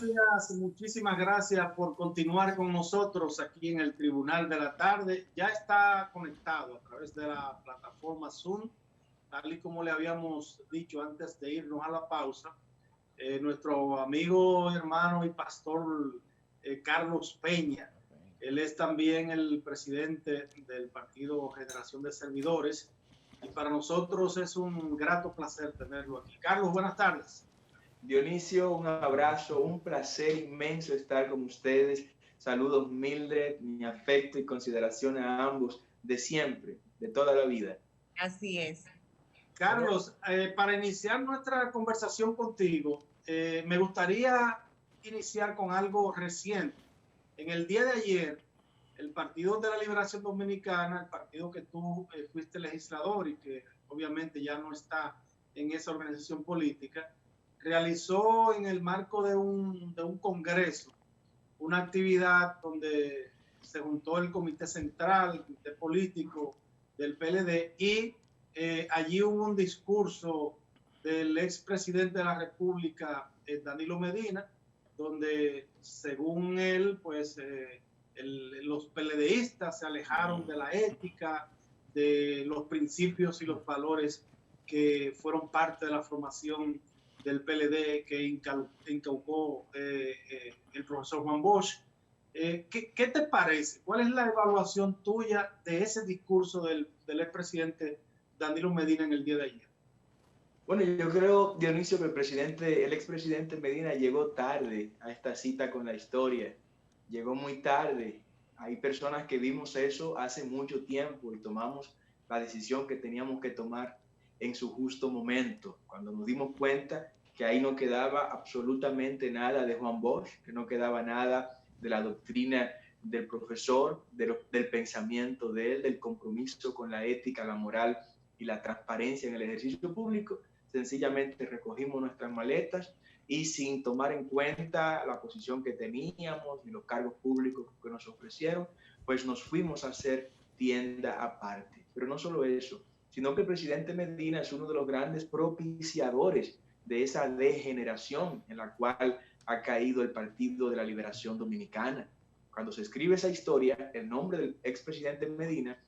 gracias, muchísimas gracias por continuar con nosotros aquí en el Tribunal de la Tarde. Ya está conectado a través de la plataforma Zoom, tal y como le habíamos dicho antes de irnos a la pausa. Nuestro amigo, hermano y pastor Carlos Peña. Él es también el presidente del partido Generación de Servidores y para nosotros es un grato placer tenerlo aquí. Carlos, buenas tardes. Dionisio, un abrazo, un placer inmenso estar con ustedes. Saludos, Mildred, mi afecto y consideración a ambos de siempre, de toda la vida. Así es. Carlos, para iniciar nuestra conversación contigo, me gustaría iniciar con algo reciente. En el día de ayer, el Partido de la Liberación Dominicana, el partido que tú fuiste legislador y que obviamente ya no está en esa organización política, realizó en el marco de un congreso una actividad donde se juntó el comité central, el comité político del PLD y allí hubo un discurso del expresidente de la República, Danilo Medina, donde según él, pues los PLDistas se alejaron de la ética, de los principios y los valores que fueron parte de la formación del PLD que incaucó el profesor Juan Bosch. ¿Qué te parece? ¿Cuál es la evaluación tuya de ese discurso del expresidente Danilo Medina en el día de ayer? Bueno, yo creo, Dionisio, que el expresidente Medina llegó tarde a esta cita con la historia. Llegó muy tarde. Hay personas que vimos eso hace mucho tiempo y tomamos la decisión que teníamos que tomar en su justo momento, cuando nos dimos cuenta que ahí no quedaba absolutamente nada de Juan Bosch, que no quedaba nada de la doctrina del profesor, del pensamiento de él, del compromiso con la ética, la moral y la transparencia en el ejercicio público. Sencillamente recogimos nuestras maletas y sin tomar en cuenta la posición que teníamos y los cargos públicos que nos ofrecieron, pues nos fuimos a hacer tienda aparte. Pero no solo eso, sino que el presidente Medina es uno de los grandes propiciadores de esa degeneración en la cual ha caído el Partido de la Liberación Dominicana. Cuando se escribe esa historia, el nombre del expresidente Medina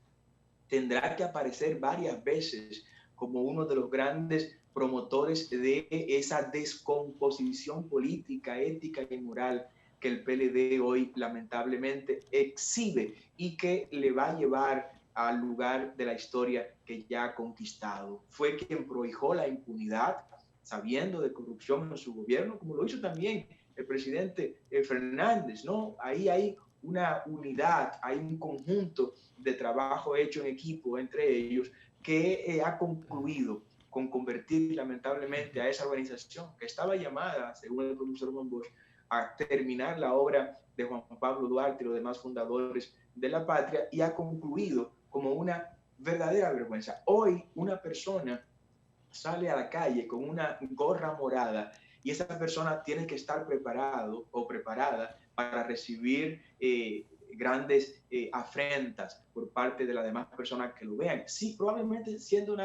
tendrá que aparecer varias veces como uno de los grandes promotores de esa descomposición política, ética y moral que el PLD hoy lamentablemente exhibe y que le va a llevar al lugar de la historia que ya ha conquistado. Fue quien prohijó la impunidad, sabiendo de corrupción en su gobierno, como lo hizo también el presidente Fernández, ¿no? Ahí hay una unidad, hay un conjunto de trabajo hecho en equipo entre ellos que ha concluido con convertir lamentablemente a esa organización que estaba llamada, según el profesor Juan Bosch, a terminar la obra de Juan Pablo Duarte y los demás fundadores de la patria, y ha concluido como una verdadera vergüenza. Hoy una persona sale a la calle con una gorra morada y esa persona tiene que estar preparado o preparada para recibir grandes afrentas por parte de las demás personas que lo vean. Sí, probablemente siendo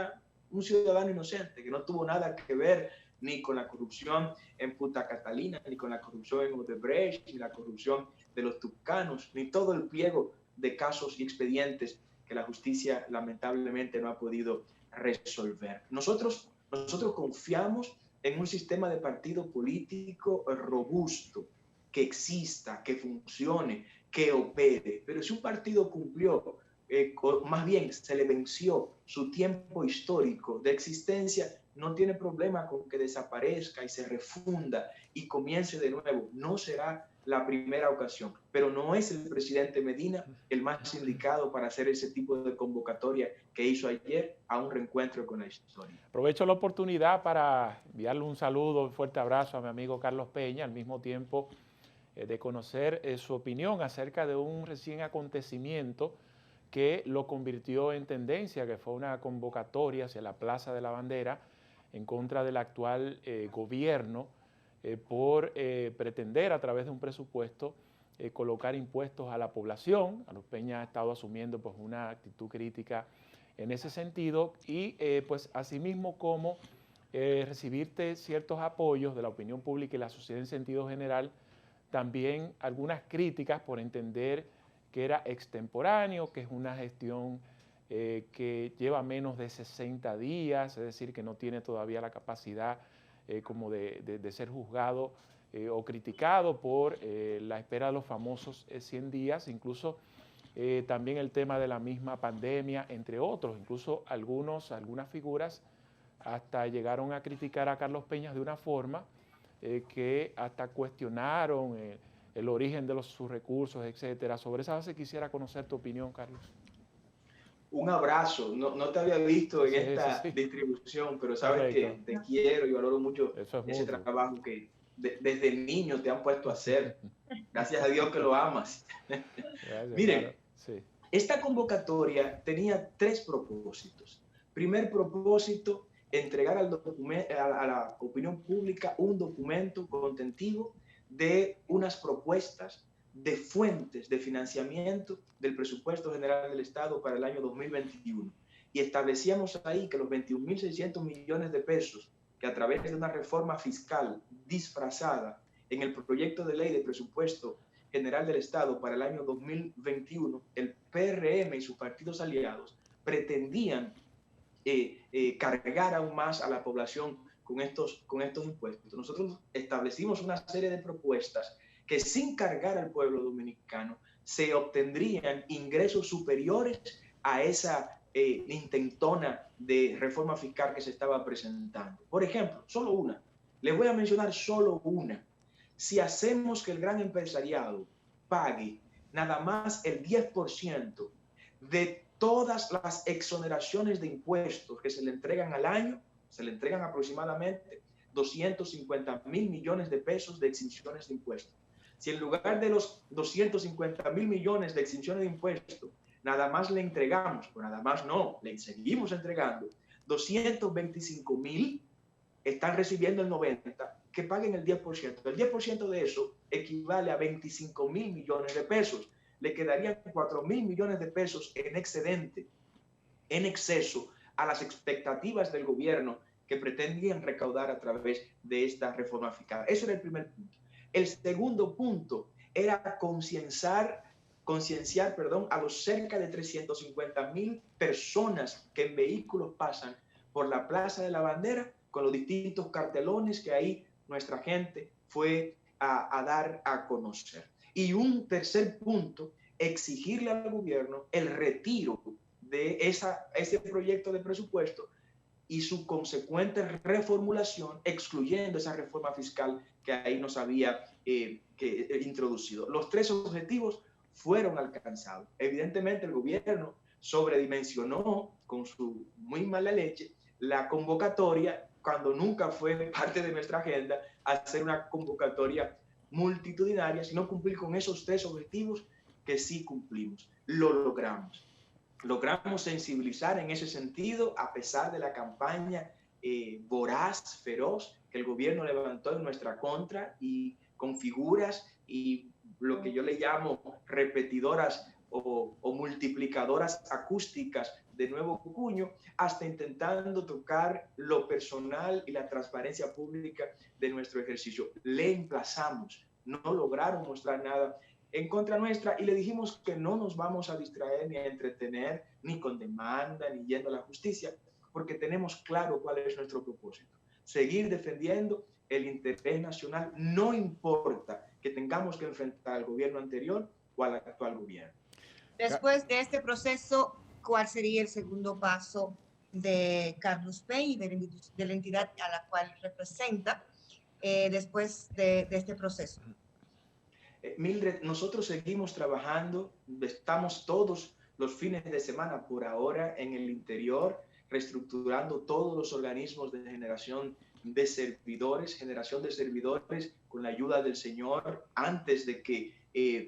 un ciudadano inocente que no tuvo nada que ver ni con la corrupción en Punta Catalina, ni con la corrupción en Odebrecht, ni la corrupción de los tucanos, ni todo el pliego de casos y expedientes que la justicia lamentablemente no ha podido resolver. Nosotros confiamos en un sistema de partido político robusto, que exista, que funcione, que opere. Pero si un partido cumplió, más bien se le venció su tiempo histórico de existencia, no tiene problema con que desaparezca y se refunda y comience de nuevo. No será la primera ocasión, pero no es el presidente Medina el más indicado para hacer ese tipo de convocatoria que hizo ayer a un reencuentro con la historia. Aprovecho la oportunidad para enviarle un saludo, un fuerte abrazo a mi amigo Carlos Peña, al mismo tiempo de conocer su opinión acerca de un recién acontecimiento que lo convirtió en tendencia, que fue una convocatoria hacia la Plaza de la Bandera en contra del actual gobierno por pretender a través de un presupuesto colocar impuestos a la población. Carlos Peña ha estado asumiendo pues una actitud crítica en ese sentido y pues asimismo como recibirte ciertos apoyos de la opinión pública y la sociedad en sentido general, también algunas críticas por entender que era extemporáneo, que es una gestión que lleva menos de 60 días, es decir, que no tiene todavía la capacidad como de ser juzgado o criticado por la espera de los famosos 100 días, incluso también el tema de la misma pandemia, entre otros, incluso algunas figuras hasta llegaron a criticar a Carlos Peña de una forma que hasta cuestionaron el origen de sus recursos, etcétera. Sobre esa base quisiera conocer tu opinión, Carlos. Un abrazo. No te había visto en esta distribución, pero sabes que te quiero y valoro mucho ese trabajo que desde niño te han puesto a hacer. Gracias a Dios que lo amas. Gracias, Miren, claro. Sí. Esta convocatoria tenía 3 propósitos. Primer propósito, entregar a la opinión pública un documento contentivo de unas propuestas de fuentes de financiamiento del presupuesto general del Estado para el año 2021. Y establecíamos ahí que los 21.600 millones de pesos que a través de una reforma fiscal disfrazada en el proyecto de ley de presupuesto general del Estado para el año 2021, el PRM y sus partidos aliados pretendían cargar aún más a la población con estos impuestos. Nosotros establecimos una serie de propuestas que sin cargar al pueblo dominicano se obtendrían ingresos superiores a esa intentona de reforma fiscal que se estaba presentando. Por ejemplo, solo una. Les voy a mencionar solo una. Si hacemos que el gran empresariado pague nada más el 10% de todas las exoneraciones de impuestos que se le entregan al año, se le entregan aproximadamente 250.000 millones de pesos de exenciones de impuestos. Si en lugar de los 250.000 millones de exenciones de impuestos, nada más le entregamos, o nada más no, le seguimos entregando 225.000, están recibiendo el 90%, que paguen el 10%. El 10% de eso equivale a 25.000 millones de pesos. Le quedarían 4.000 millones de pesos en excedente, en exceso a las expectativas del gobierno que pretendían recaudar a través de esta reforma fiscal. Eso era el primer punto. El segundo punto era concienciar a los cerca de 350.000 personas que en vehículos pasan por la Plaza de la Bandera con los distintos cartelones que ahí nuestra gente fue a dar a conocer. Y un tercer punto, exigirle al gobierno el retiro de ese proyecto de presupuesto y su consecuente reformulación, excluyendo esa reforma fiscal que ahí nos había introducido. Los 3 objetivos fueron alcanzados. Evidentemente el gobierno sobredimensionó con su muy mala leche la convocatoria cuando nunca fue parte de nuestra agenda hacer una convocatoria multitudinaria, sino cumplir con esos 3 objetivos que sí cumplimos. Lo logramos. Logramos sensibilizar en ese sentido, a pesar de la campaña voraz, feroz, que el gobierno levantó en nuestra contra y con figuras y lo que yo le llamo repetidoras o multiplicadoras acústicas de nuevo cuño, hasta intentando tocar lo personal y la transparencia pública de nuestro ejercicio. Le emplazamos, no lograron mostrar nada en contra nuestra y le dijimos que no nos vamos a distraer ni a entretener, ni con demanda, ni yendo a la justicia, porque tenemos claro cuál es nuestro propósito. Seguir defendiendo el interés nacional, no importa que tengamos que enfrentar al gobierno anterior o al actual gobierno. Después de este proceso, ¿cuál sería el segundo paso de Carlos Peña y de la entidad a la cual representa después de este proceso? Mildred, nosotros seguimos trabajando, estamos todos los fines de semana por ahora en el interior, reestructurando todos los organismos de generación de servidores con la ayuda del Señor antes de que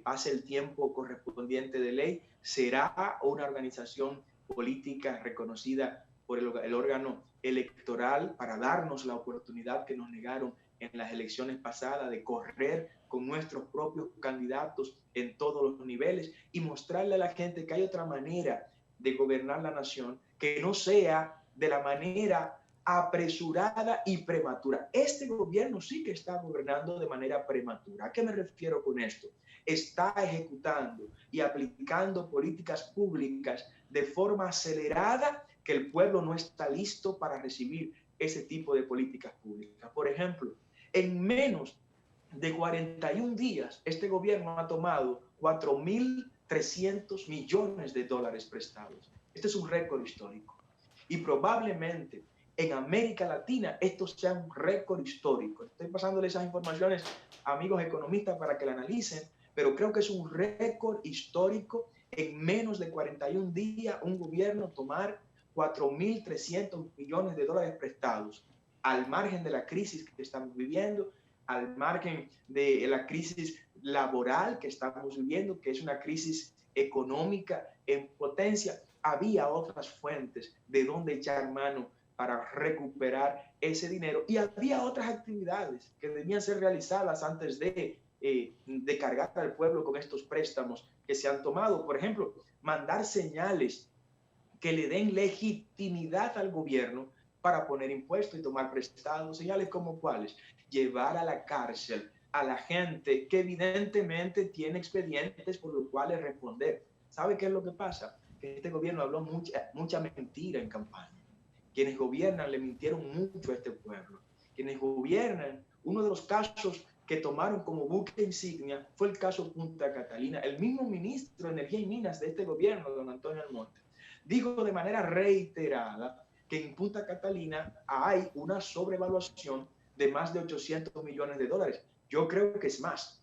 pase el tiempo correspondiente de ley. Será una organización política reconocida por el órgano electoral para darnos la oportunidad que nos negaron en las elecciones pasadas de correr con nuestros propios candidatos en todos los niveles y mostrarle a la gente que hay otra manera de gobernar la nación que no sea de la manera apresurada y prematura. Este gobierno sí que está gobernando de manera prematura. ¿A qué me refiero con esto? Está ejecutando y aplicando políticas públicas de forma acelerada que el pueblo no está listo para recibir ese tipo de políticas públicas. Por ejemplo, en menos de 41 días, este gobierno ha tomado 4.300 millones de dólares prestados. Este es un récord histórico. Y probablemente en América Latina esto sea un récord histórico. Estoy pasándole esas informaciones a amigos economistas para que la analicen, pero creo que es un récord histórico en menos de 41 días un gobierno tomar 4.300 millones de dólares prestados al margen de la crisis que estamos viviendo, al margen de la crisis laboral que estamos viviendo, que es una crisis económica en potencia. Había otras fuentes de donde echar mano para recuperar ese dinero y había otras actividades que debían ser realizadas antes de cargar al pueblo con estos préstamos que se han tomado. Por ejemplo, mandar señales que le den legitimidad al gobierno para poner impuestos y tomar prestados. Señales como cuáles: llevar a la cárcel a la gente que evidentemente tiene expedientes por los cuales responder. ¿Sabe qué es lo que pasa? Que este gobierno habló mucha mentira en campaña. Quienes gobiernan le mintieron mucho a este pueblo. Quienes gobiernan, uno de los casos que tomaron como buque insignia fue el caso Punta Catalina. El mismo ministro de Energía y Minas de este gobierno, don Antonio Almonte, dijo de manera reiterada que en Punta Catalina hay una sobrevaluación de más de 800 millones de dólares. Yo creo que es más,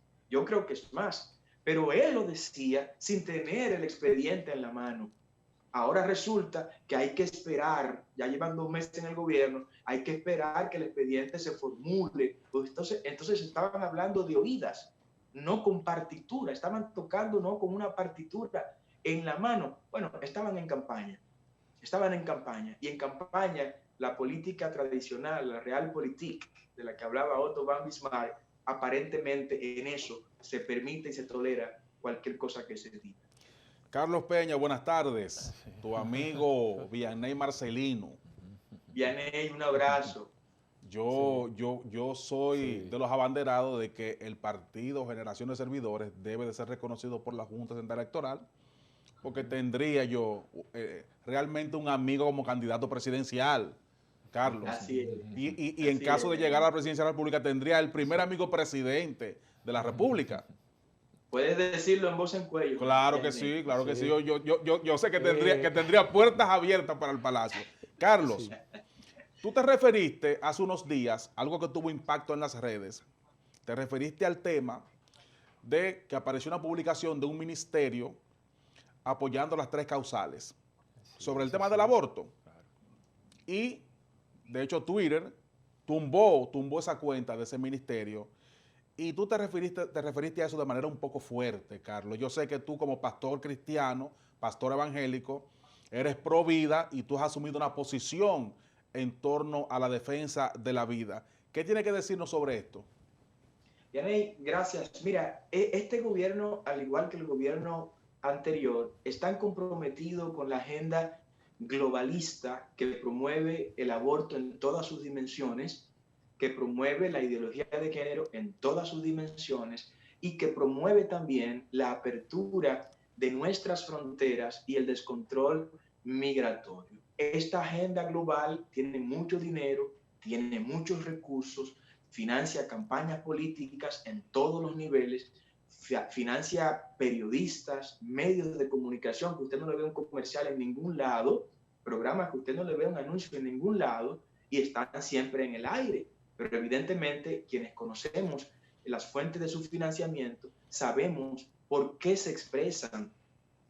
pero él lo decía sin tener el expediente en la mano. Ahora resulta que hay que esperar, ya llevan 2 meses en el gobierno, hay que esperar que el expediente se formule. Entonces estaban hablando de oídas, no con partitura, estaban tocando no con una partitura en la mano. Bueno, estaban en campaña, y en campaña la política tradicional, la realpolitik, de la que hablaba Otto von Bismarck, aparentemente en eso se permite y se tolera cualquier cosa que se diga. Carlos Peña, buenas tardes. Tu amigo Vianney Marcelino. Vianney, un abrazo. Yo soy de los abanderados de que el partido Generación de Servidores debe de ser reconocido por la Junta Central Electoral, porque tendría yo realmente un amigo como candidato presidencial, Carlos. Así es. Y en caso de llegar a la presidencia de la República, tendría el primer amigo presidente de la República. Puedes decirlo en voz en cuello. Claro que sí, claro que sí. Yo sé que tendría puertas abiertas para el Palacio. Carlos, tú te referiste hace unos días, algo que tuvo impacto en las redes, te referiste al tema de que apareció una publicación de un ministerio apoyando las 3 causales sobre el tema del aborto. Y, de hecho, Twitter tumbó esa cuenta de ese ministerio. Y tú te referiste a eso de manera un poco fuerte, Carlos. Yo sé que tú, como pastor cristiano, pastor evangélico, eres pro vida y tú has asumido una posición en torno a la defensa de la vida. ¿Qué tiene que decirnos sobre esto? Vianney, gracias. Mira, este gobierno, al igual que el gobierno anterior, están comprometidos con la agenda globalista que promueve el aborto en todas sus dimensiones, que promueve la ideología de género en todas sus dimensiones y que promueve también la apertura de nuestras fronteras y el descontrol migratorio. Esta agenda global tiene mucho dinero, tiene muchos recursos, financia campañas políticas en todos los niveles, financia periodistas, medios de comunicación que usted no le ve un comercial en ningún lado, programas que usted no le ve un anuncio en ningún lado y están siempre en el aire. Pero evidentemente quienes conocemos las fuentes de su financiamiento sabemos por qué se expresan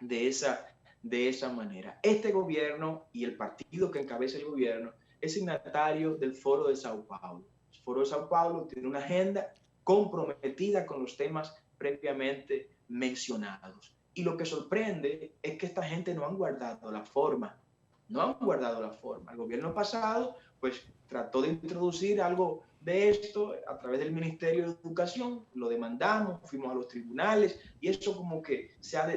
de esa manera. Este gobierno y el partido que encabeza el gobierno es signatario del Foro de Sao Paulo. El Foro de Sao Paulo tiene una agenda comprometida con los temas previamente mencionados. Y lo que sorprende es que esta gente no han guardado la forma. El gobierno pasado, pues, trató de introducir algo de esto a través del Ministerio de Educación, lo demandamos, fuimos a los tribunales y eso como que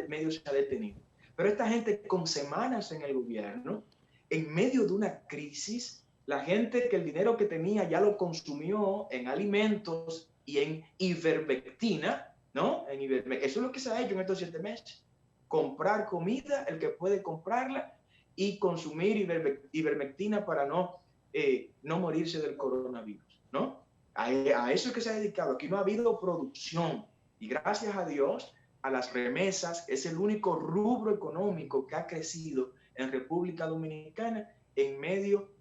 medio se ha detenido. Pero esta gente con semanas en el gobierno, en medio de una crisis La gente que el dinero que tenía ya lo consumió en alimentos y en ivermectina, ¿no? Eso es lo que se ha hecho en estos 7 meses. Comprar comida, el que puede comprarla, y consumir ivermectina para no morirse del coronavirus, ¿no? A eso es que se ha dedicado. Aquí no ha habido producción. Y gracias a Dios, a las remesas, es el único rubro económico que ha crecido en República Dominicana en medio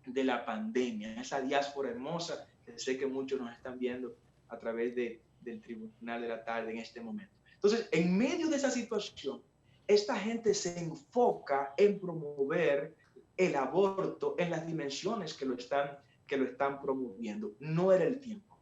de la pandemia, esa diáspora hermosa que sé que muchos nos están viendo a través del Tribunal de la Tarde en este momento. Entonces, en medio de esa situación, esta gente se enfoca en promover el aborto en las dimensiones que lo están promoviendo. No era el tiempo,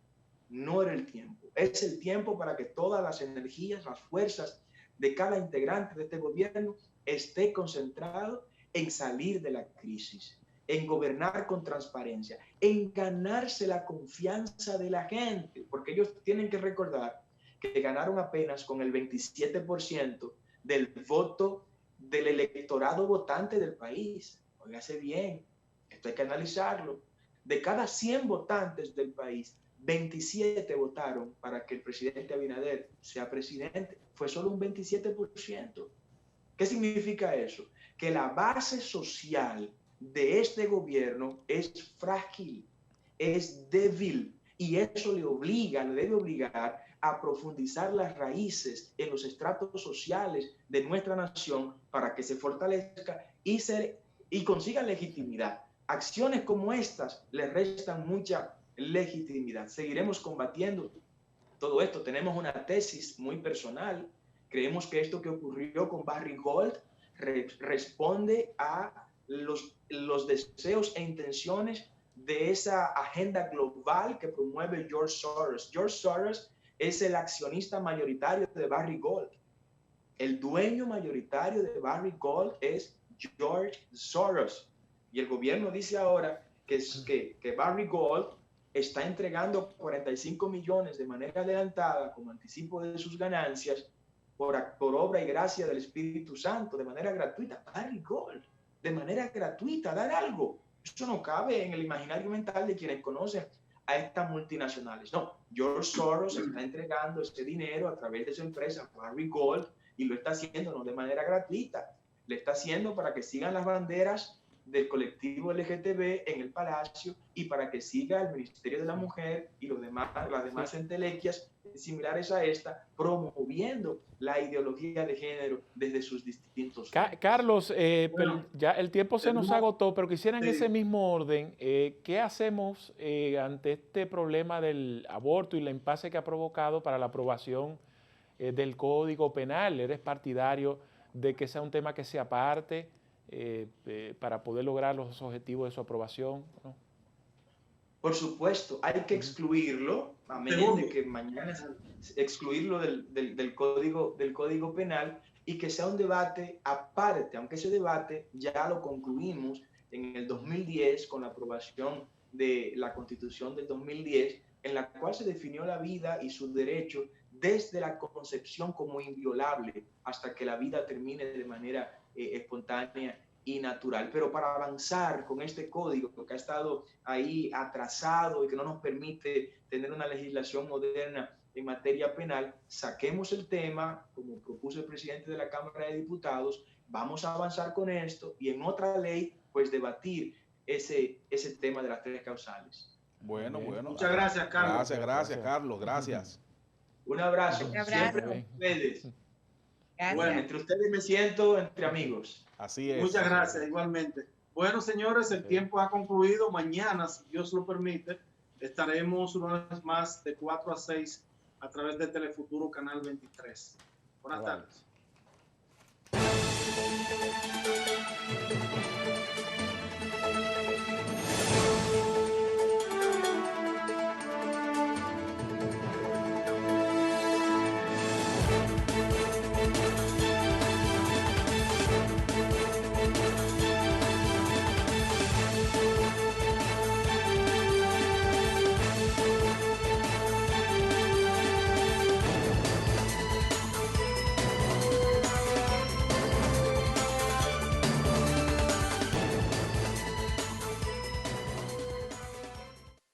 no era el tiempo. Es el tiempo para que todas las energías, las fuerzas de cada integrante de este gobierno esté concentrado en salir de la crisis, en gobernar con transparencia, en ganarse la confianza de la gente, porque ellos tienen que recordar que ganaron apenas con el 27% del voto del electorado votante del país. Óigase bien, esto hay que analizarlo. De cada 100 votantes del país, 27 votaron para que el presidente Abinader sea presidente. Fue solo un 27%. ¿Qué significa eso? Que la base social de este gobierno es frágil, es débil, y eso le debe obligar a profundizar las raíces en los estratos sociales de nuestra nación para que se fortalezca y consiga legitimidad. Acciones como estas le restan mucha legitimidad. Seguiremos combatiendo todo esto. Tenemos una tesis muy personal. Creemos que esto que ocurrió con Barry Gold responde a los deseos e intenciones de esa agenda global que promueve George Soros. George Soros es el accionista mayoritario de Barry Gold. El dueño mayoritario de Barry Gold es George Soros. Y el gobierno dice ahora que Barry Gold está entregando 45 millones de manera adelantada como anticipo de sus ganancias por obra y gracia del Espíritu Santo, de manera gratuita. Barry Gold, de manera gratuita, dar algo. Eso no cabe en el imaginario mental de quienes conocen a estas multinacionales. No, George Soros está entregando este dinero a través de su empresa Barry Gold, y lo está haciendo no de manera gratuita, le está haciendo para que sigan las banderas del colectivo LGTB en el Palacio y para que siga el Ministerio de la Mujer y las demás entelequias similares a esta, promoviendo la ideología de género desde sus distintos... Carlos, bueno, ya el tiempo se nos agotó, pero quisiera en ese mismo orden, ¿qué hacemos ante este problema del aborto y el impasse que ha provocado para la aprobación del Código Penal? ¿Eres partidario de que sea un tema que se aparte para poder lograr los objetivos de su aprobación, ¿no? Por supuesto, hay que excluirlo, a menos de que mañana excluirlo del código penal, y que sea un debate aparte, aunque ese debate ya lo concluimos en el 2010 con la aprobación de la Constitución del 2010, en la cual se definió la vida y sus derechos desde la concepción como inviolable hasta que la vida termine de manera espontánea y natural. Pero para avanzar con este código que ha estado ahí atrasado y que no nos permite tener una legislación moderna en materia penal, saquemos el tema, como propuso el presidente de la Cámara de Diputados, vamos a avanzar con esto y en otra ley, pues debatir ese tema de las 3 causales. Bueno. Muchas gracias, Carlos. Gracias, Carlos. Gracias. Un abrazo. Siempre con ustedes. Gracias. Bueno, entre ustedes me siento entre amigos. Así es. Muchas gracias, igualmente. Bueno, señores, el tiempo ha concluido. Mañana, si Dios lo permite, estaremos una vez más de 4 a 6 a través de Telefuturo Canal 23. Buenas tardes.